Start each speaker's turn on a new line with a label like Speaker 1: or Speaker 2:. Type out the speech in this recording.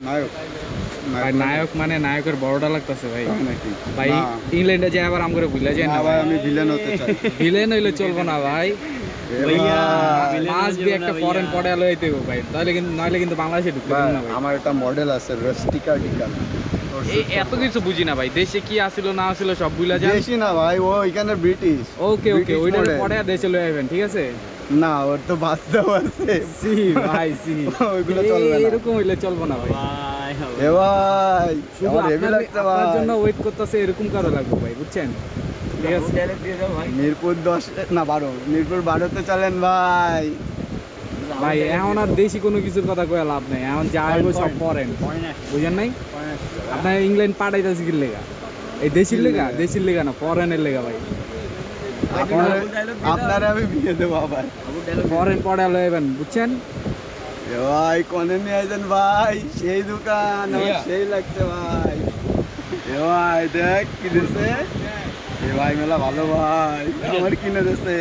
Speaker 1: নায়ক
Speaker 2: ভাই নায়ক মানে নায়কের বড়টা লাগতেছে ভাই।
Speaker 1: নাকি
Speaker 2: ভাই ইংল্যান্ডে যায় আবার আম করে ভুলে যায়
Speaker 1: না
Speaker 2: না
Speaker 1: ভাই,
Speaker 2: ভাই।
Speaker 1: আমি ভিলেন হতে চাই।
Speaker 2: ভিলেন হইলে চলবো না ভাই, মাস দিয়ে একটা ফরেন পড়ে আলো হইতে হবে ভাই, নইলে কিন্তু বাংলাদেশে ঢুকতে
Speaker 1: ভাই,
Speaker 2: দেবে না ভাই।
Speaker 1: আমার একটা মডেল আছে রস্টিকা ডিকাল।
Speaker 2: এই এত কিছু বুঝি না ভাই, দেশে কি আসিল না আসিল সব ভুলে যান।
Speaker 1: দেশি না ভাই, ও এখানে ব্রিটিশ।
Speaker 2: ওকে ওকে,
Speaker 1: British
Speaker 2: ওইটার
Speaker 1: model।
Speaker 2: পরে দেশে লয়ে আইবেন, ঠিক আছে?
Speaker 1: না, ওর তো বাচ্চাও আছে।
Speaker 2: সি ভাই সি,
Speaker 1: ওইগুলো চলবে না।
Speaker 2: এরকম হইলে চলবো না ভাই।
Speaker 1: এ ভাই,
Speaker 2: শুধু
Speaker 1: আমার হেভি লাগছে
Speaker 2: আপনার
Speaker 1: ভাই।
Speaker 2: জন্য ওয়েট করতেছে, এরকম কারো লাগবে ভাই, বুঝছেন? ঠিক আছে
Speaker 1: মিরপুর 10 না 12, মিরপুর 12-তে চলেন ভাই।
Speaker 2: ভাই, এখন আর দেশি কোনো কিছুর কথা কয়ে লাভ নেই, এখন যা আইব সব ফরেন, বুঝেন নাই? আপনার ইংল্যান্ড পাঠাইতেছি কি লেগা? এই দেশির লেগা না, ফরেনের লেগা ভাই।
Speaker 1: আপনারে আমি বিয়ে দেবো আবার।
Speaker 2: ফরেন পড়ে লইবেন, বুঝছেন?
Speaker 1: এ ভাই, কোনে নিয়ে আসেন ভাই, সেই দোকান আমার সেই লাগছে ভাই। এ ভাই দেখ কি দিছে, এ ভাই মেলা ভালো ভাই, আমার কিনে দিছে।